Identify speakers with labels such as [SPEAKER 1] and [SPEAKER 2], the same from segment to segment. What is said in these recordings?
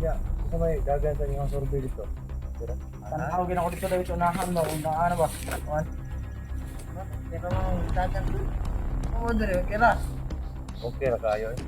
[SPEAKER 1] Ya, sa may gagansan yung survey dito. Pero,
[SPEAKER 2] Tanawagin ako dito daw ito unahan mo. Ano ba? Pero dadan doon. Oo, dali. Kira.
[SPEAKER 1] okay na kayo eh.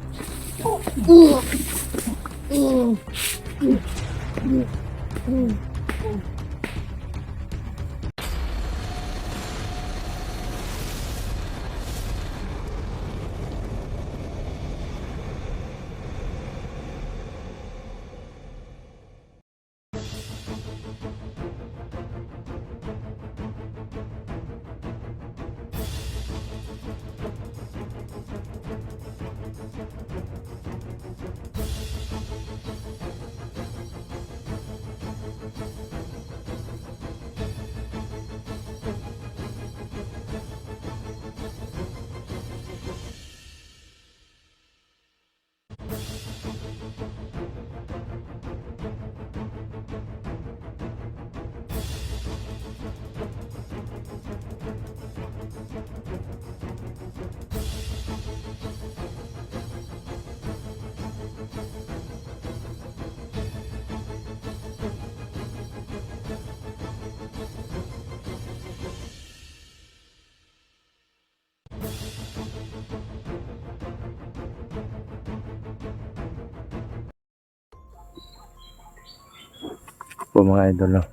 [SPEAKER 1] Po mga idol, no?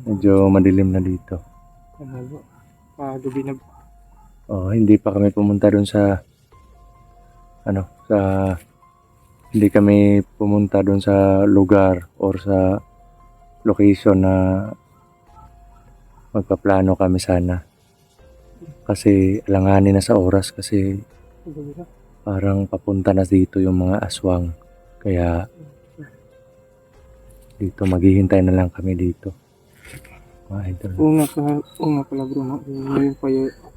[SPEAKER 1] Medyo madilim na dito.
[SPEAKER 2] Ano ba? Gabi na.
[SPEAKER 1] Oh, hindi pa kami pumunta doon sa hindi kami pumunta doon sa lugar or sa location na magpaplano kami sana. Kasi alanganin na sa oras kasi
[SPEAKER 2] Gabi na.
[SPEAKER 1] parang papunta na dito yung mga aswang. Kaya dito maghihintay na lang kami dito. Mga idol.
[SPEAKER 2] Oo nga pala bro. No?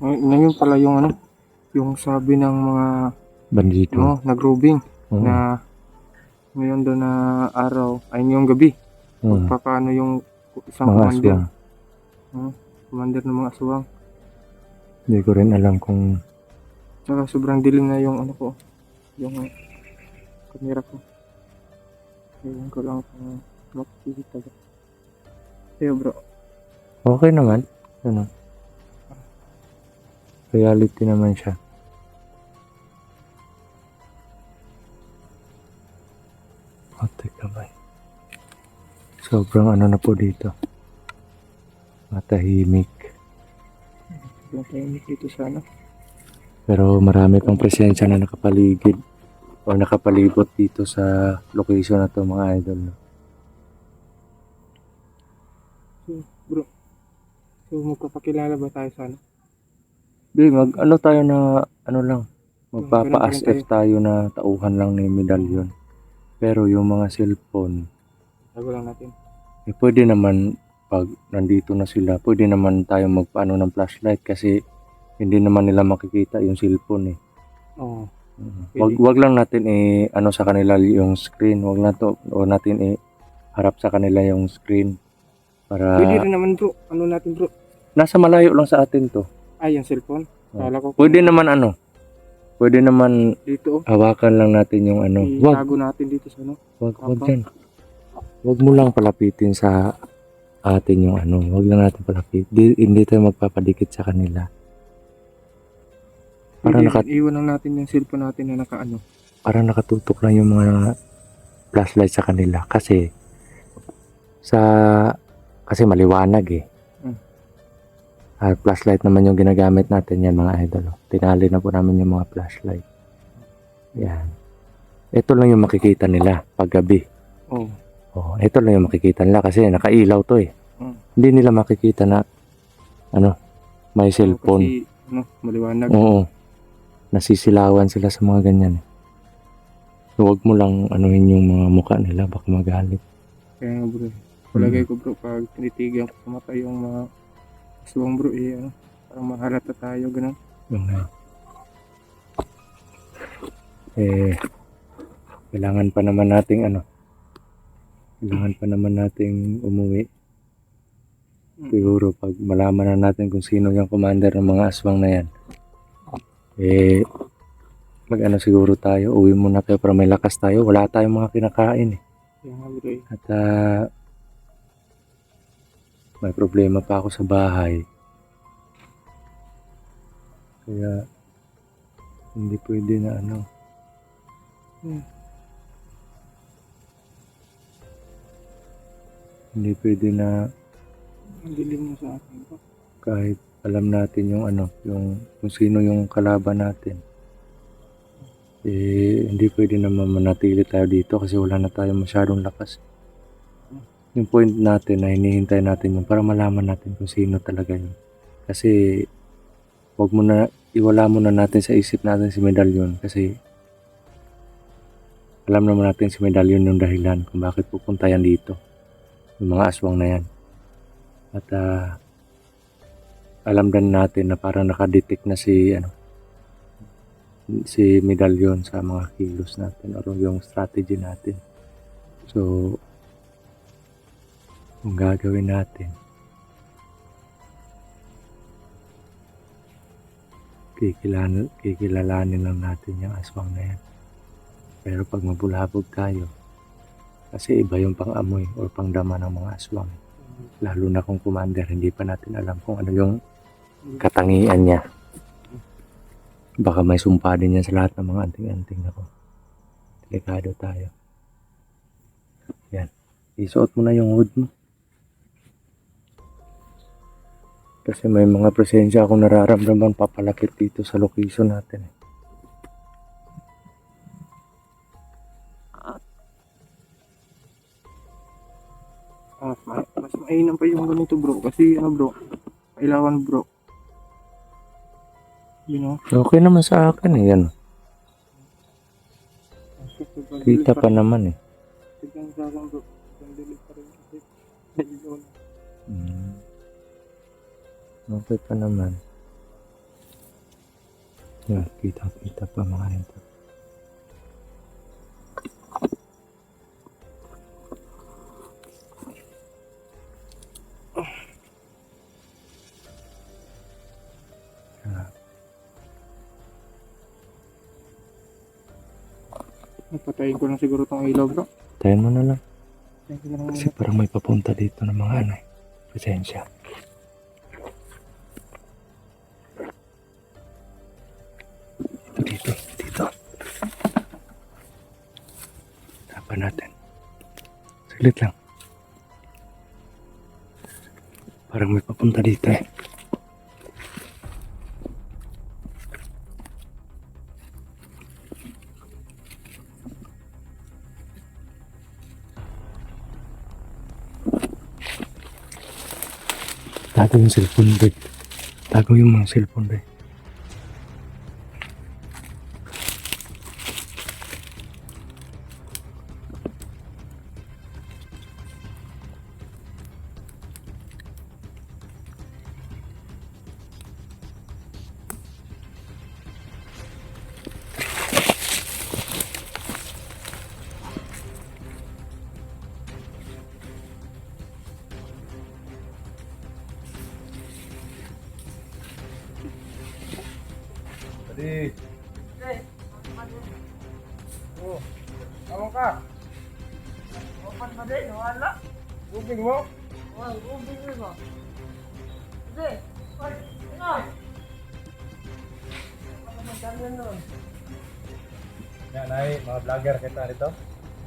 [SPEAKER 2] Ngayon pala yung ano. Yung sabi ng mga
[SPEAKER 1] Bandito.
[SPEAKER 2] nag-roving
[SPEAKER 1] Oo.
[SPEAKER 2] na ngayon doon na araw ay yung gabi. Magpapano yung isang
[SPEAKER 1] Mga
[SPEAKER 2] commander.
[SPEAKER 1] aswang.
[SPEAKER 2] Commander ng mga aswang.
[SPEAKER 1] Hindi ko rin alam kung
[SPEAKER 2] Tsaka sobrang dilim na yung ano ko. Yung camera ko. Ayun ko lang kung makikita. Kaya bro.
[SPEAKER 1] okay naman. Ano? Reality naman siya. Teka ba? Sobrang ano na po dito. Matahimik.
[SPEAKER 2] Yung tahimik dito sana.
[SPEAKER 1] Pero marami pang presensya na nakapaligid o nakapalibot dito sa location na to mga idol.
[SPEAKER 2] So, bro. So magpapakilala ba tayo sana?
[SPEAKER 1] Di, ano tayo na ano lang. Magpapa-as
[SPEAKER 2] Ganun pa rin
[SPEAKER 1] if tayo na tauhan lang ni medalyon. Pero yung mga cellphone,
[SPEAKER 2] Tago lang natin.
[SPEAKER 1] pwede naman pag nandito na sila, pwede naman tayo magpaano ng flashlight kasi hindi naman nila makikita yung cellphone eh.
[SPEAKER 2] Oo.
[SPEAKER 1] Wag lang natin ano sa kanila yung screen, wag natin harap sa kanila yung screen para
[SPEAKER 2] Pwede rin naman bro. Ano natin bro?
[SPEAKER 1] nasa malayo lang sa atin to.
[SPEAKER 2] Ay, yung cellphone. Kala ko
[SPEAKER 1] Pwede naman
[SPEAKER 2] dito.
[SPEAKER 1] hawakan lang natin yung ano. Wag
[SPEAKER 2] Itago natin dito sa ano.
[SPEAKER 1] wag yan. Wag mo lang palapitin sa atin yung ano. Wag lang natin palapitin. Hindi tayo magpapadikit sa kanila. Para
[SPEAKER 2] Iwan lang natin yung cellphone natin na nakaano.
[SPEAKER 1] Parang nakatutok lang yung mga flashlight sa kanila kasi maliwanag eh. Flashlight naman yung ginagamit natin yan mga idol. Tinali na po namin yung mga flashlight. Yan. Ito lang yung makikita nila pag gabi. Ito lang yung makikita nila kasi nakailaw to eh. Hindi nila makikita na may cellphone.
[SPEAKER 2] Kasi maliwanag.
[SPEAKER 1] Oo. Nasisilawan sila sa mga ganyan. Huwag mo lang anuhin yung mga mukha nila, baka magalit.
[SPEAKER 2] Kaya nga bro. Palagay ko bro, pag tinitigan ko sa mata yung mga aswang bro, parang mahalata tayo, ganun.
[SPEAKER 1] Kailangan pa naman nating umuwi. Siguro pag malaman na natin kung sino yung commander ng mga aswang na yan, mag-ano siguro tayo, uwi muna tayo para may lakas tayo. Wala tayong mga kinakain eh.
[SPEAKER 2] Kaya nga bro eh.
[SPEAKER 1] At may problema pa ako sa bahay. Kaya hindi pwede na ano. Hindi pwede na
[SPEAKER 2] Ang dilim mo sa akin bro.
[SPEAKER 1] kahit alam natin yung ano, yung kung sino yung kalaban natin. Hindi pwede naman manatili tayo dito kasi wala na tayo masyadong lakas. Yung point natin na hinihintay natin yung para malaman natin kung sino talaga yun. Kasi iwala muna natin sa isip natin si Medallion kasi alam naman natin si Medallion yung dahilan kung bakit pupunta yan dito. Yung mga aswang na yan. At alam din natin na parang nakadetect na si Medallion sa mga kilos natin o yung strategy natin. So, kung gagawin natin, kikilalanin lang natin yung aswang na yan. Pero pag mabulabog tayo, kasi iba yung pang-amoy o pang-dama ng mga aswang. Lalo na kung commander, hindi pa natin alam kung ano yung katangian niya. Baka may sumpa din yan sa lahat ng mga anting-anting ako. Delikado tayo. Yan. Isuot mo na yung hood mo. Kasi may mga presensya akong nararamdaman papalapit dito sa location natin.
[SPEAKER 2] Mas mainam pa yung ganito bro. Kasi bro, kailangan bro. You know?
[SPEAKER 1] Okay naman sa akin eh. Yan. Kita pa naman eh.
[SPEAKER 2] Tignan sa akin bro. Ang dilim pa rin kasi. Naligaw na.
[SPEAKER 1] Okay pa naman. Yan, kita pa mga ito.
[SPEAKER 2] Napatayin ko lang siguro tong ilaw bro.
[SPEAKER 1] Tayo mo na lang.
[SPEAKER 2] Tayin ko na lang
[SPEAKER 1] Kasi parang may papunta dito ng mga presensya. Dito. Tapan natin. Saglit lang. Parang may papunta dito eh. Tago yung cellphone bag. Tago yung mga cellphone bag.
[SPEAKER 2] Hey. Oh, tama ka.
[SPEAKER 3] Open ba din? Wala.
[SPEAKER 2] Tubig mo?
[SPEAKER 3] Wala, ubing mo. Hindi. Ano? Ano ba ganyan nun?
[SPEAKER 2] Yan ay, mga vlogger kita nito.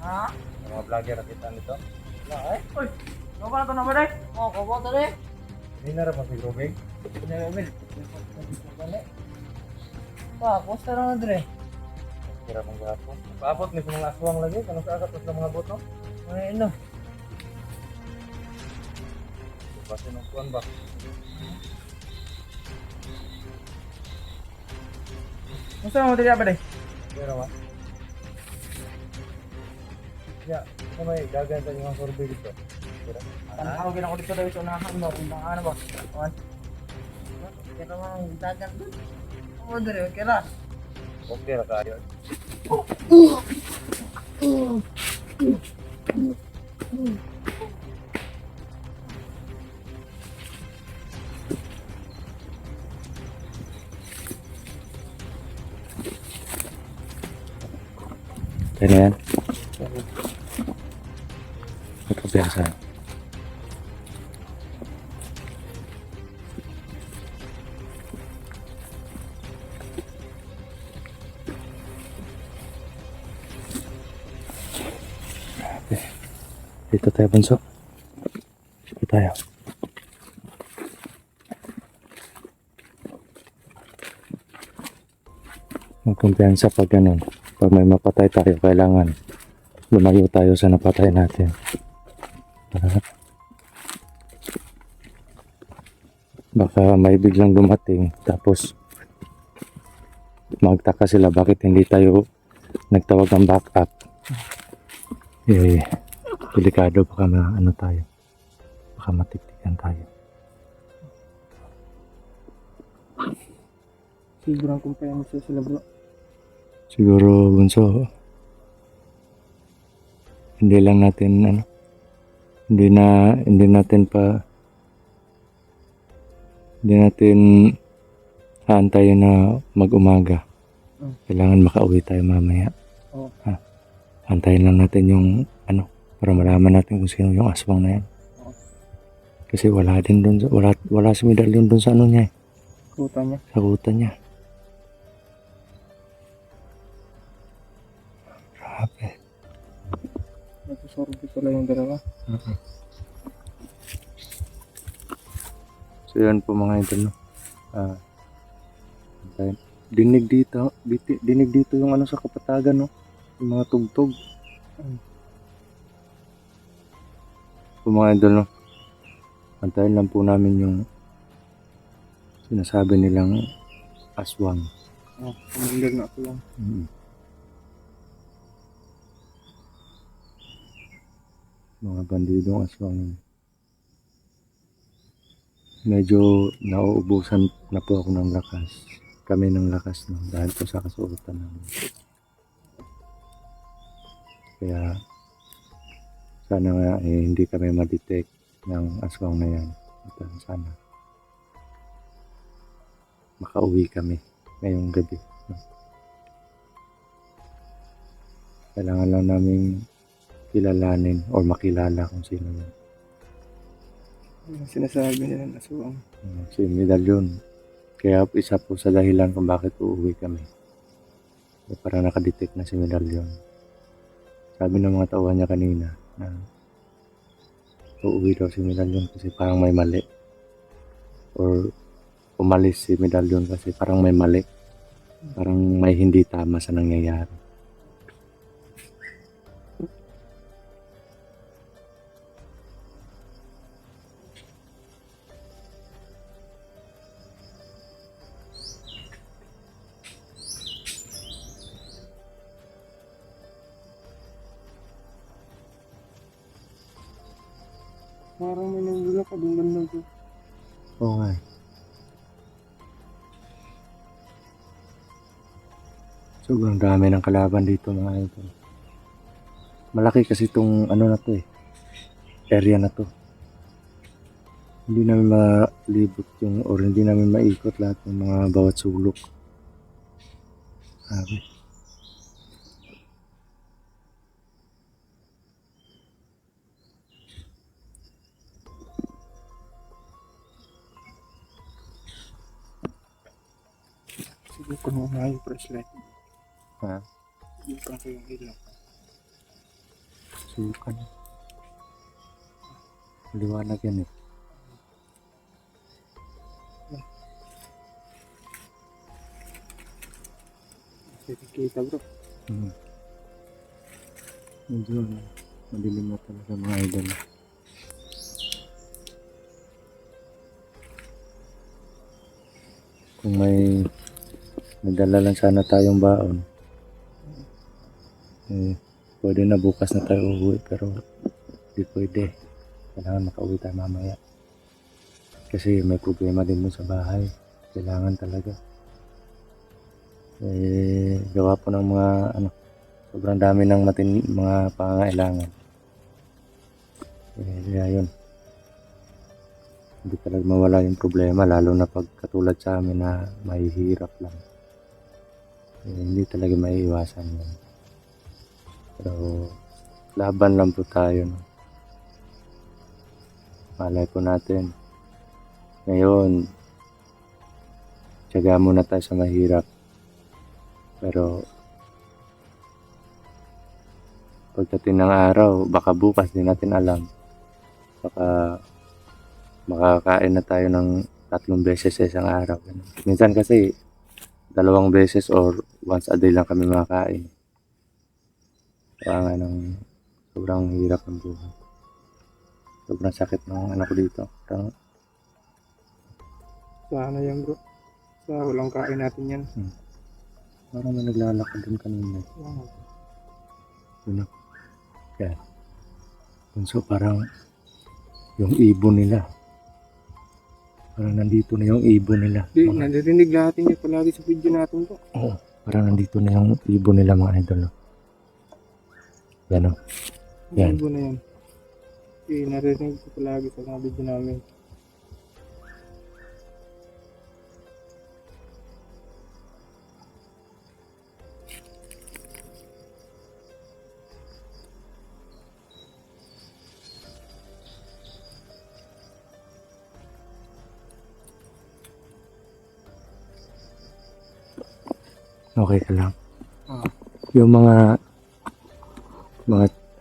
[SPEAKER 3] Ha?
[SPEAKER 2] Mga vlogger kita nito.
[SPEAKER 3] Wala eh. Uy! Gawa na ito na ba din? Oo, gawa ito din.
[SPEAKER 2] Hindi na rin magsigubig.
[SPEAKER 3] Pinag-emil. Pa, posta na na din eh.
[SPEAKER 2] Kira mong gapo. Paabot ni sa mga aswang lagi. Kanong sa akat sa mga boto.
[SPEAKER 3] Ay, ano?
[SPEAKER 2] Basta ng kuwan ba?
[SPEAKER 3] Gusto mo dito ba din?
[SPEAKER 2] Kira ba? Ya, ito may gagawin sa mga survey dito. Kira.
[SPEAKER 3] Tanawagin ako dito daw sa unahan mo. Kung baka ano ba? Kuhan. Kira mo ang dagat doon. Oo, dire. Kira.
[SPEAKER 2] Okay ra kayo.
[SPEAKER 1] kumpiyansa. Grabe. Dito tayo, bunso. Dito tayo. Magkumpiyansa pag ganun. Pag may mapatay tayo, kailangan lumayo tayo sa napatay natin. Baka may biglang dumating, tapos magtaka sila bakit hindi tayo nagtawag ng backup. Delikado, baka ano tayo. Baka matiktikan tayo.
[SPEAKER 2] Sobrang kumpiyansa sila bro.
[SPEAKER 1] Siguro, bunso, hindi lang natin hindi natin aantayin na mag-umaga. Kailangan makauwi tayo mamaya.
[SPEAKER 2] Oo.
[SPEAKER 1] Antayin lang natin yung para malaman natin kung sino yung aswang na yan. Kasi wala din doon, wala si medalyon doon sa niya,
[SPEAKER 2] Kuta niya.
[SPEAKER 1] sa kuta niya. Grabe.
[SPEAKER 2] Nagsusorbo pala yung dalawa.
[SPEAKER 1] So yun po mga idol, no? Dinig dito yung sa kapatagan, no? Yung mga tugtog. So mga idol, no? Antayin lang po namin yung sinasabi nilang aswang.
[SPEAKER 2] Kumindal na ako lang.
[SPEAKER 1] Mga bandidong aswang. Medyo nauubusan na po ako ng lakas. Kami ng lakas, no? Dahil po sa kasuotan namin. Kaya sana nga hindi kami ma-detect ng aswang na yan. At sana makauwi kami ngayong gabi, no? Kailangan lang namin kilalanin o makilala kung sino yan.
[SPEAKER 2] Yung sinasabi nila na aswang.
[SPEAKER 1] Si Medalyon. Kaya isa po sa dahilan kung bakit uuwi kami. Para nakadetect na si Medalyon. Sabi ng mga tauhan niya kanina na uuwi daw si Medalyon kasi parang may mali. Or umalis si Medalyon kasi parang may mali. Parang may hindi tama sa nangyayari.
[SPEAKER 2] Parang may nanggulak ka doon ganda ko.
[SPEAKER 1] Oo nga. Sobrang dami ng kalaban dito mga idol. Malaki kasi itong na to area na to. Hindi namin malibot or hindi namin maikot lahat ng mga bawat sulok. Sabi.
[SPEAKER 2] Sige ko na yung flashlight.
[SPEAKER 1] Ha?
[SPEAKER 2] Subukan ko yung ilaw.
[SPEAKER 1] Sukan. Liwanag yan
[SPEAKER 2] Sige kita bro.
[SPEAKER 1] Medyo madilim na talaga mga idol. Kung may nadala lang sana tayong baon, pwede na bukas na tayo uuwi, pero di pwede. Kailangan makauwi tayo mamaya. Kasi may problema din mo sa bahay. Kailangan talaga. Gawa po ng mga sobrang dami ng mga pangangailangan. Kaya yun. Hindi talaga mawala yung problema, lalo na pag katulad sa amin na mahihirap lang. Hindi talaga maiiwasan yun. Pero laban lang po tayo, no? Malay po natin. Ngayon, tiyaga muna tayo sa mahirap. Pero, pagdating ng araw, baka bukas di natin alam. Baka makakain na tayo ng 3 beses sa isang araw. Ganun. Minsan kasi 2 beses or once a day lang kami makakain. Kaya nga ng sobrang hirap ng buhay. Sobrang sakit ng anak ko dito. Parang,
[SPEAKER 2] Sana yan bro. Sa walang kain natin yan.
[SPEAKER 1] parang may naglalakad din kanina.
[SPEAKER 2] Wow.
[SPEAKER 1] Yun. Yan. So parang yung ibon nila. Parang nandito na yung ibon nila.
[SPEAKER 2] Di, naririnig natin yan palagi sa video natin po.
[SPEAKER 1] Oo. Parang nandito na yung ibon nila mga idol. Oh. Yan o. Yan.
[SPEAKER 2] Yan. Na yan. Di, naririnig ko palagi sa mga video namin.
[SPEAKER 1] Okay ka lang.
[SPEAKER 2] Ah.
[SPEAKER 1] Yung mga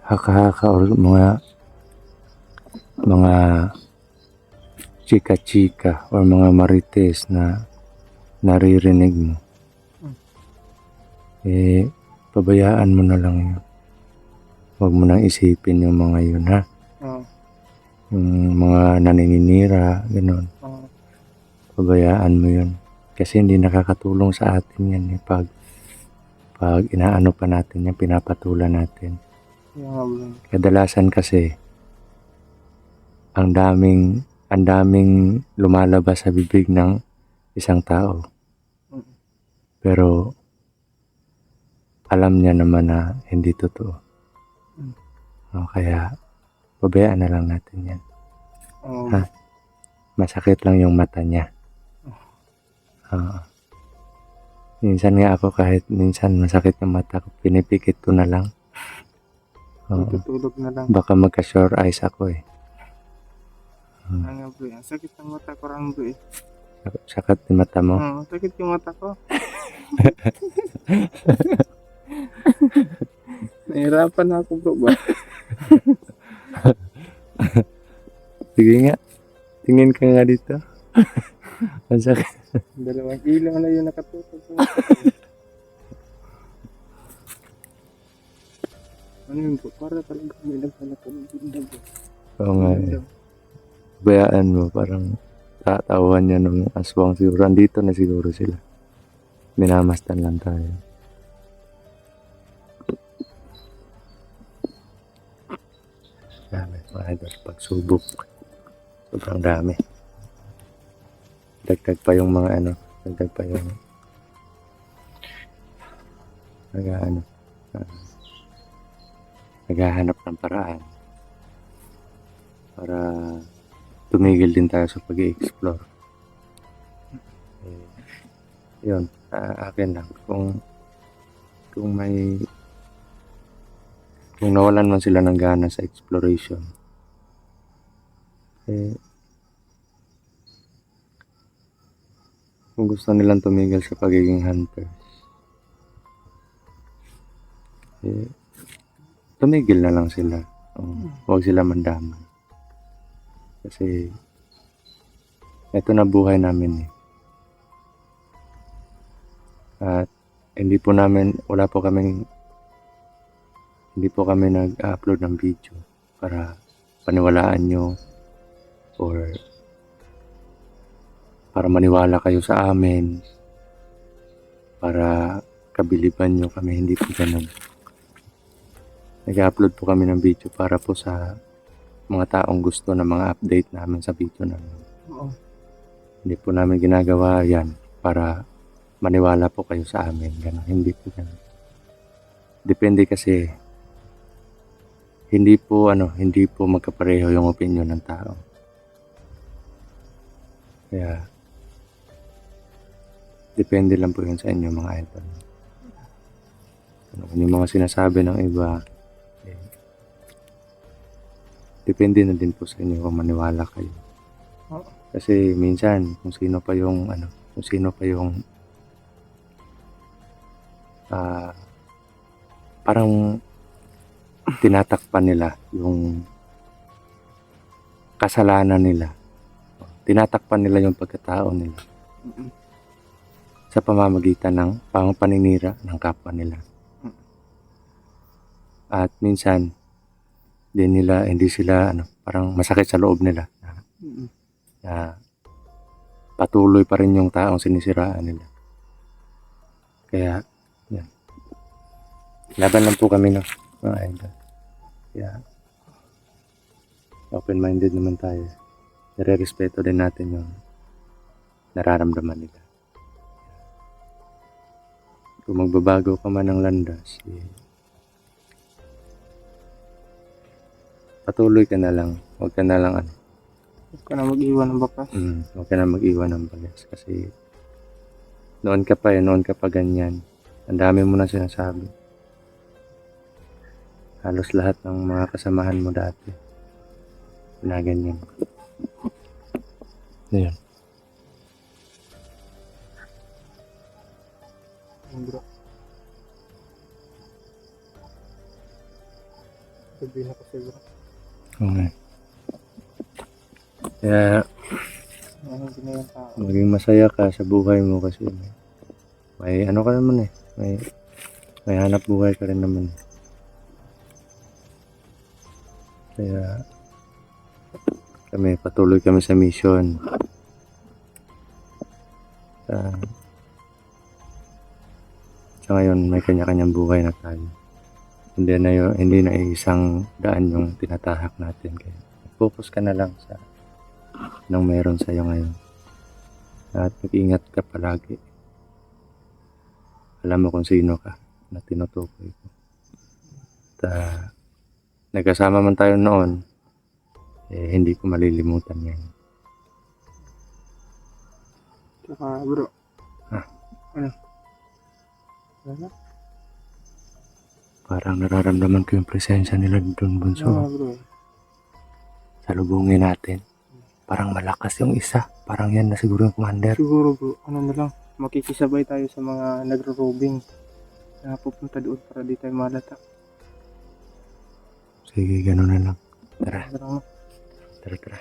[SPEAKER 1] haka-haka or mga chika-chika or mga marites na naririnig mo. Pabayaan mo na lang yun. Huwag mo nang isipin yung mga yun, ha?
[SPEAKER 2] Ah.
[SPEAKER 1] Yung mga naninira, gano'n.
[SPEAKER 2] Ah.
[SPEAKER 1] Pabayaan mo yun. Kasi hindi nakakatulong sa atin yan, pag inaano pa natin yan, pinapatulan natin.
[SPEAKER 2] Yan nga bro.
[SPEAKER 1] Kadalasan kasi, ang daming lumalabas sa bibig ng isang tao. Pero, alam niya naman na hindi totoo. Kaya, pabayaan na lang natin yan. Ha? Masakit lang yung mata niya. Minsan nga ako kahit minsan masakit yung mata ko, pinipikit ko na lang.
[SPEAKER 2] Tutulog na lang.
[SPEAKER 1] Baka magka-sore eyes ako eh.
[SPEAKER 2] Yan nga bro. Ang sakit ng mata ko rin bro eh.
[SPEAKER 1] Sakit yung mata mo.
[SPEAKER 2] Sakit yung mata ko. Nahirapan na ako bro ba?
[SPEAKER 1] Sige nga, tingin ka nga dito. Ang sakit.
[SPEAKER 2] 2 kilo na yun nakatutok sa mata ko. Ano yun bro? Para talaga may nagsalakad ng bunda bro.
[SPEAKER 1] Oo nga eh. Bayaan mo, parang tatawan niya ng aswang siguro. Andito na siguro sila. Minamastan lang tayo. Dami, mga idol. Pagsubok. Sobrang dami. Dagdag pa yung mga ano. Dagdag pa yung naghahanap ng paraan para tumigil din tayo sa pag-i-explore. Yun, akin lang. Kung nawalan man sila ng gana sa exploration, kung gusto nilang tumigil sa pagiging hunters, tumigil na lang sila. Huwag sila mandamay. Kasi ito na buhay namin eh. At hindi po kami nag-upload ng video para paniwalaan nyo or para maniwala kayo sa amin, para kabiliban nyo kami. Hindi po ganun. Nag-upload po kami ng video para po sa mga taong gusto ng mga update namin sa video namin.
[SPEAKER 2] Oo.
[SPEAKER 1] Hindi po namin ginagawa yan para maniwala po kayo sa amin. Ganun. Hindi po ganun. Depende kasi hindi po magkapareho yung opinion ng tao. Kaya depende lang po yun sa inyo mga idol. Yung mga sinasabi ng iba, depende na din po sa inyo kung maniwala kayo.
[SPEAKER 2] Oo.
[SPEAKER 1] Kasi minsan, kung sino pa yung parang tinatakpan nila yung kasalanan nila. Tinatakpan nila yung pagkatao nila
[SPEAKER 2] Mm-mm.
[SPEAKER 1] sa pamamagitan ng paninira ng kapwa nila. At minsan, hindi sila parang masakit sa loob nila
[SPEAKER 2] Mm-mm.
[SPEAKER 1] na patuloy pa rin yung taong sinisiraan nila. Kaya, yan. Laban lang po kami, no, mga idol. Kaya, open-minded naman tayo. Nire-respeto din natin yung nararamdaman nila. Kung magbabago ka man ng landas, patuloy ka na lang. Huwag ka na lang
[SPEAKER 2] Huwag ka na mag-iwan ng bakas.
[SPEAKER 1] huwag ka na mag-iwan ng balas. Kasi noon ka pa ganyan. Ang dami mo na sinasabi. Halos lahat ng mga kasamahan mo dati na ganyan. Ayan.
[SPEAKER 2] Yung bro. Sabihin ako sa'yo bro.
[SPEAKER 1] Okay. Kaya
[SPEAKER 2] Ano ginawa tao?
[SPEAKER 1] maging masaya ka sa buhay mo kasi may ka naman may hanap buhay ka rin naman. Kaya patuloy kami sa mission. Sa ngayon may kanya-kanyang buhay na tayo. Hindi na isang daan yung tinatahak natin. Kaya focus ka na lang sa nang meron sa'yo ngayon. At mag-ingat ka palagi. Alam mo kung sino ka na tinutukoy ko. At nagkasama man tayo noon, hindi ko malilimutan yan.
[SPEAKER 2] Tsaka bro.
[SPEAKER 1] Ah.
[SPEAKER 2] Ano? Wala?
[SPEAKER 1] Parang nararamdaman ko yung presensya nila doon, Bunso.
[SPEAKER 2] Bro.
[SPEAKER 1] Salubungin natin. Parang malakas yung isa. Parang yan na siguro yung commander.
[SPEAKER 2] Siguro bro, ano na lang, makikisabay tayo sa mga nagro-robing na pupunta doon para di tayo malata.
[SPEAKER 1] Sige, gano'n na lang. Tara,
[SPEAKER 2] Parang
[SPEAKER 1] tara.